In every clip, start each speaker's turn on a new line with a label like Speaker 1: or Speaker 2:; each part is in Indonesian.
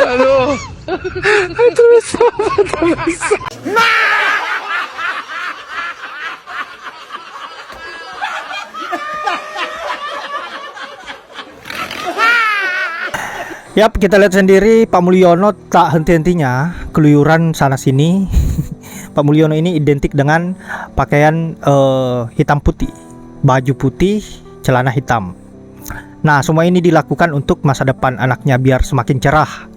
Speaker 1: Aduh. Itu bisa. Yap, kita lihat sendiri Pak Mulyono tak henti-hentinya keluyuran sana sini. Pak Mulyono ini identik dengan pakaian hitam putih, baju putih, celana hitam. Nah, semua ini dilakukan untuk masa depan anaknya biar semakin cerah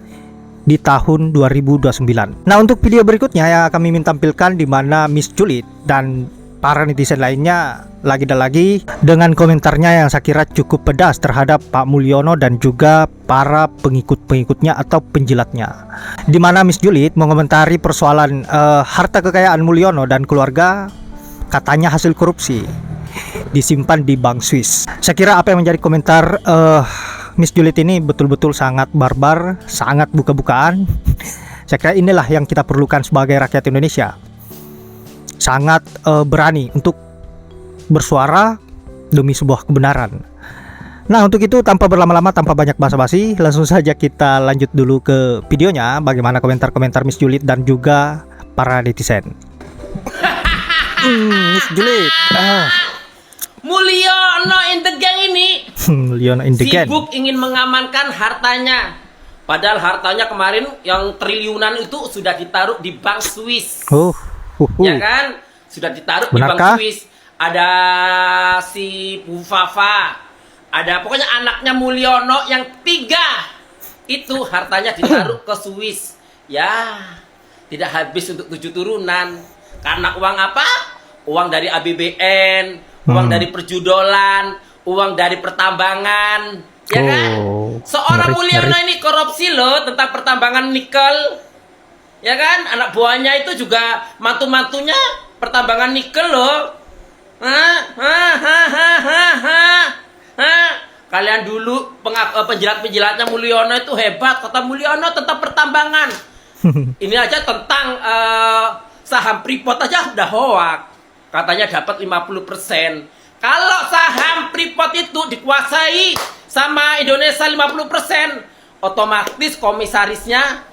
Speaker 1: di tahun 2029. Nah, untuk video berikutnya yang kami minta tampilkan di mana Miss Julid dan para netizen lainnya lagi dan lagi dengan komentarnya yang saya kira cukup pedas terhadap Pak Mulyono dan juga para pengikut-pengikutnya atau penjilatnya, di mana Miss Julid mengomentari persoalan harta kekayaan Mulyono dan keluarga katanya hasil korupsi disimpan di bank Swiss. Saya kira apa yang menjadi komentar Miss Julid ini betul-betul sangat barbar, sangat buka-bukaan. Saya kira inilah yang kita perlukan sebagai rakyat Indonesia, sangat berani untuk bersuara demi sebuah kebenaran. Nah, untuk itu tanpa berlama-lama, tanpa banyak basa-basi, langsung saja kita lanjut dulu ke videonya. Bagaimana komentar-komentar Miss Julid dan juga para netizen. Miss Julid,
Speaker 2: Mulyono in the gang ini
Speaker 1: Mulyono in the gang
Speaker 2: sibuk ingin mengamankan hartanya. Padahal hartanya kemarin yang triliunan itu sudah ditaruh di bank Swiss. Ya kan? Sudah ditaruh
Speaker 1: Benarkah?
Speaker 2: Di bank Swiss. Ada si Bu Fafa, ada pokoknya anaknya Mulyono yang 3 itu hartanya ditaruh ke Swiss. Ya, tidak habis untuk 7 turunan. Karena uang apa? Uang dari ABBN, uang dari perjudolan, uang dari pertambangan. Ya kan? Seorang Mulyono ini korupsi loh tentang pertambangan nikel. Ya kan? Anak buahnya itu juga mantu-mantunya pertambangan nikel loh. Kalian dulu penjilat-penjilatnya Mulyono itu hebat. Kata Mulyono tentang pertambangan. Ini aja tentang saham Freeport aja udah hoak. Katanya dapat 50%. Kalau saham Freeport itu dikuasai sama Indonesia 50%, otomatis komisarisnya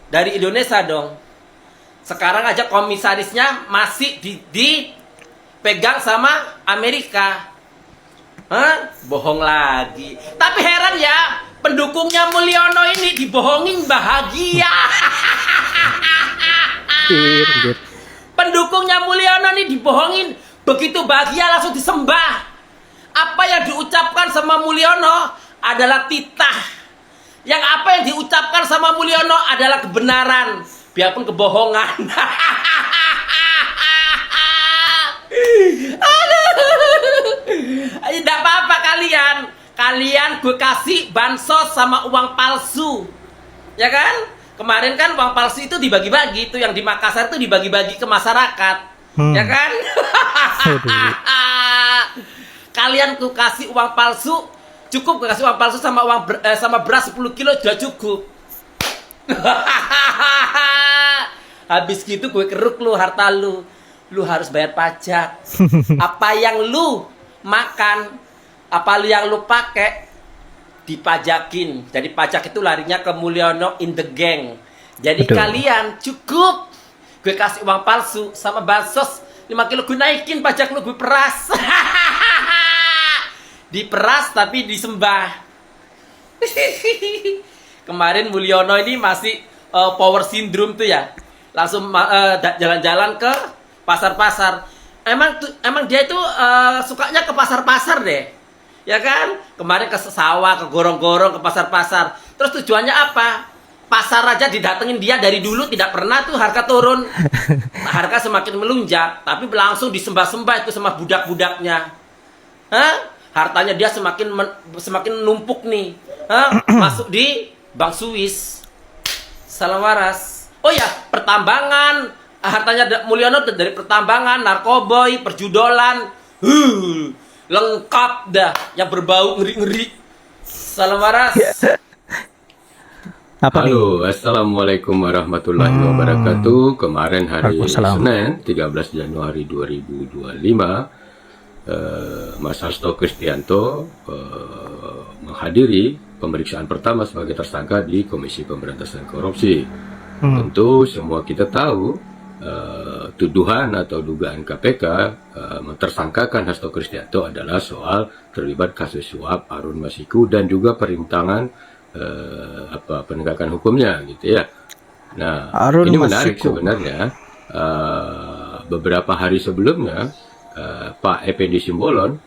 Speaker 2: dari Indonesia dong. Sekarang aja komisarisnya masih dipegang sama Amerika. Bohong lagi. Tapi heran ya, pendukungnya Mulyono ini dibohongin bahagia. Pendukungnya Mulyono ini dibohongin begitu bahagia langsung disembah. Apa yang diucapkan sama Mulyono adalah titah. Yang apa yang diucapkan sama Mulyono adalah kebenaran, biarpun kebohongan. Tidak apa-apa kalian gue kasih bansos sama uang palsu, ya kan? Kemarin kan uang palsu itu dibagi-bagi, itu yang di Makassar itu dibagi-bagi ke masyarakat, ya kan? Kalian gue kasih uang palsu, cukup gue kasih uang palsu sama sama beras 10 kilo sudah cukup. Habis gitu gue keruk lu harta lu harus bayar pajak. Apa yang lu makan, apa yang lu pakai dipajakin. Jadi pajak itu larinya ke Mulyono in the gang. Jadi kalian cukup gue kasih uang palsu sama bansos 5 kilo, gue naikin pajak lu, gue peras. Diperas tapi disembah. Kemarin Mulyono ini masih power syndrome tuh ya. Langsung jalan-jalan ke pasar-pasar. Emang dia itu sukanya ke pasar-pasar deh. Ya kan? Kemarin ke sawah, ke gorong-gorong, ke pasar-pasar. Terus tujuannya apa? Pasar aja didatengin dia dari dulu tidak pernah tuh harga turun. Harga semakin melunjak, tapi langsung disembah-sembah itu sama budak-budaknya. Hartanya dia semakin numpuk nih. Masuk di bank Swiss. Salam waras. Oh ya, pertambangan. Hartanya Mulyono dari pertambangan, narkoboy, perjudolan. Lengkap dah, yang berbau ngeri-ngeri. Salam waras.
Speaker 3: Halo, assalamualaikum warahmatullahi wabarakatuh. Kemarin hari Senin 13 Januari 2025, Mas Hasto Kristianto menghadiri pemeriksaan pertama sebagai tersangka di Komisi Pemberantasan Korupsi. Tentu semua kita tahu tuduhan atau dugaan KPK mentersangkakan Hasto Kristianto adalah soal terlibat kasus suap Harun Masiku dan juga perintangan penegakan hukumnya gitu ya. Nah,
Speaker 1: Harun
Speaker 3: ini menarik
Speaker 1: Masiku.
Speaker 3: sebenarnya. Beberapa hari sebelumnya Pak Effendi Simbolon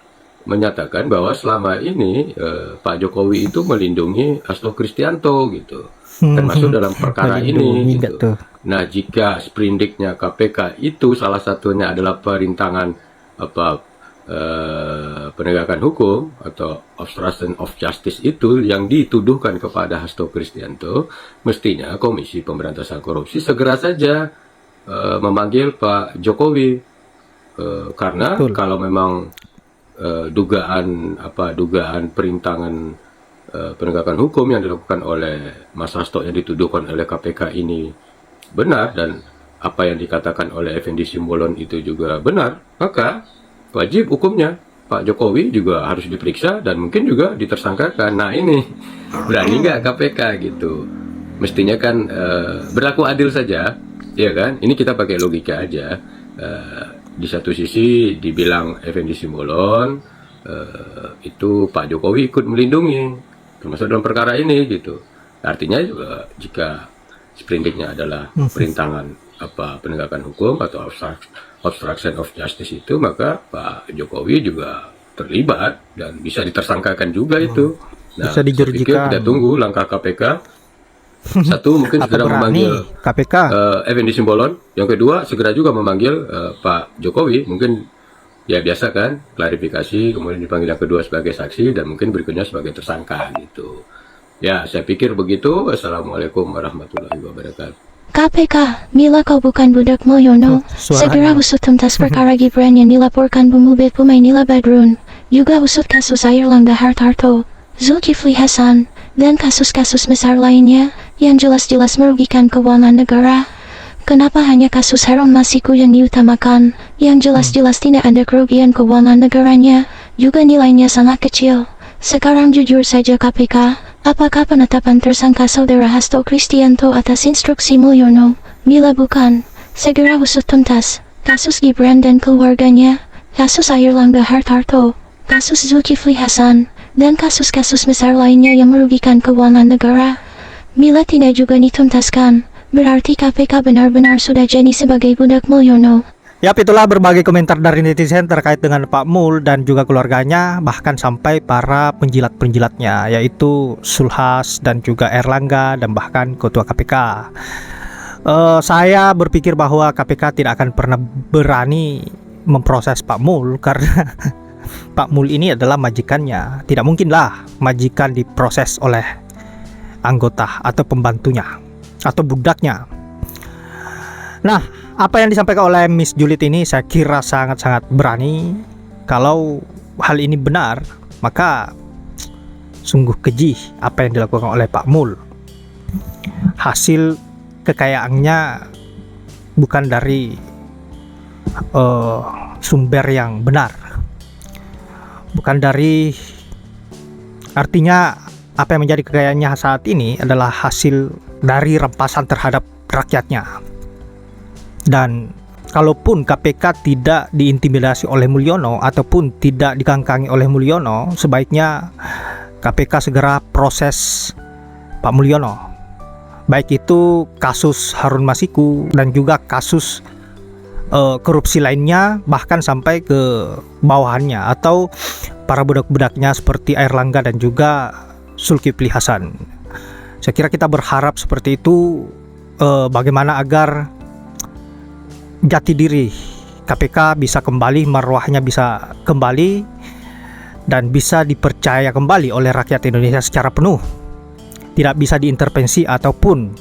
Speaker 3: menyatakan bahwa selama ini Pak Jokowi itu melindungi Hasto Kristianto gitu, termasuk dalam perkara
Speaker 1: Melindungi
Speaker 3: ini
Speaker 1: nggak
Speaker 3: gitu.
Speaker 1: tuh?
Speaker 3: Nah, jika sprindiknya KPK itu salah satunya adalah perintangan penegakan hukum atau obstruction of justice itu yang dituduhkan kepada Hasto Kristianto, mestinya Komisi Pemberantasan Korupsi segera saja memanggil Pak Jokowi. Karena
Speaker 1: Betul.
Speaker 3: kalau memang dugaan perintangan penegakan hukum yang dilakukan oleh Mas Hasto yang dituduhkan oleh KPK ini benar dan apa yang dikatakan oleh Effendi Simbolon itu juga benar, maka wajib hukumnya Pak Jokowi juga harus diperiksa dan mungkin juga ditersangkakan. Nah, ini berani nggak KPK gitu? Mestinya kan berlaku adil saja, ya kan? Ini kita pakai logika aja. Di satu sisi dibilang Effendi Simbolon itu Pak Jokowi ikut melindungi, termasuk dalam perkara ini gitu. Artinya juga jika sprindiknya adalah perintangan penegakan hukum atau obstruction of justice itu, maka Pak Jokowi juga terlibat dan bisa ditersangkakan juga itu. Nah,
Speaker 1: Bisa dijurjikan.
Speaker 3: saya pikir kita tunggu langkah KPK. Satu, mungkin
Speaker 1: Apa
Speaker 3: segera
Speaker 1: berani
Speaker 3: memanggil
Speaker 1: KPK?
Speaker 3: Effendi Simbolon. Yang kedua, segera juga memanggil Pak Jokowi. Mungkin ya biasa kan, klarifikasi, kemudian dipanggil yang kedua sebagai saksi dan mungkin berikutnya sebagai tersangka gitu. Ya, saya pikir begitu. Assalamualaikum warahmatullahi wabarakatuh.
Speaker 4: KPK, Mila kau bukan budak Mulyono.
Speaker 1: Suaranya.
Speaker 4: Segera usut tuntas perkara Gibran yang dilaporkan pemubit pemain Nila Badrun. Juga usut kasus Airlangga Hartarto, Zulkifli Hasan, dan kasus-kasus besar lainnya yang jelas-jelas merugikan keuangan negara. Kenapa hanya kasus Harun Masiku yang diutamakan, yang jelas-jelas tidak ada kerugian keuangan negaranya, juga nilainya sangat kecil. Sekarang jujur saja KPK, apakah penetapan tersangka saudara Hasto Kristianto atas instruksi Mulyono? Bila bukan, segera usut tuntas kasus Gibran dan keluarganya, kasus Airlangga Hartarto, kasus Zulkifli Hasan, dan kasus-kasus besar lainnya yang merugikan keuangan negara. Bila tidak juga dituntaskan, berarti KPK benar-benar sudah jadi sebagai budak Mulyono.
Speaker 1: Yap, itulah berbagai komentar dari netizen terkait dengan Pak Mul dan juga keluarganya, bahkan sampai para penjilat-penjilatnya, yaitu Sulhas dan juga Erlangga dan bahkan Ketua KPK. Saya berpikir bahwa KPK tidak akan pernah berani memproses Pak Mul karena Pak Mul ini adalah majikannya. Tidak mungkinlah majikan diproses oleh anggota atau pembantunya atau budaknya. Nah, apa yang disampaikan oleh Miss Julid ini saya kira sangat-sangat berani. Kalau hal ini benar, maka sungguh keji apa yang dilakukan oleh Pak Mul. Hasil kekayaannya bukan dari sumber yang benar, bukan dari, artinya apa yang menjadi kekayaannya saat ini adalah hasil dari rampasan terhadap rakyatnya. Dan kalaupun KPK tidak diintimidasi oleh Mulyono ataupun tidak dikangkangi oleh Mulyono, sebaiknya KPK segera proses Pak Mulyono, baik itu kasus Harun Masiku dan juga kasus korupsi lainnya, bahkan sampai ke bawahannya atau para budak-budaknya seperti Airlangga dan juga Zulkifli Hasan. Saya kira kita berharap seperti itu, bagaimana agar jati diri KPK bisa kembali, marwahnya bisa kembali dan bisa dipercaya kembali oleh rakyat Indonesia secara penuh, tidak bisa diintervensi ataupun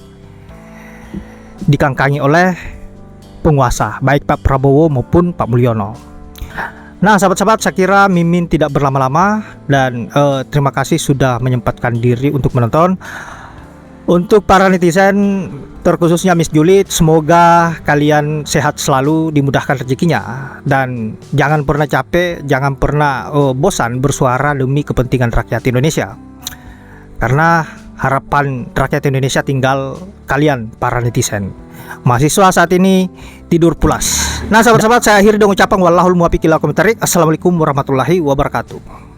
Speaker 1: dikangkangi oleh penguasa, baik Pak Prabowo maupun Pak Mulyono. Nah, sahabat-sahabat, saya kira Mimin tidak berlama-lama dan terima kasih sudah menyempatkan diri untuk menonton. Untuk para netizen, terkhususnya Miss Julid, semoga kalian sehat selalu, dimudahkan rezekinya, dan jangan pernah capek, jangan pernah bosan bersuara demi kepentingan rakyat Indonesia. Karena harapan rakyat Indonesia tinggal kalian para netizen. Mahasiswa saat ini tidur pulas. Nah sahabat-sahabat, saya akhiri dengan ucapan wallahul muwaffiq ila aqwamit thoriq. Assalamualaikum warahmatullahi wabarakatuh.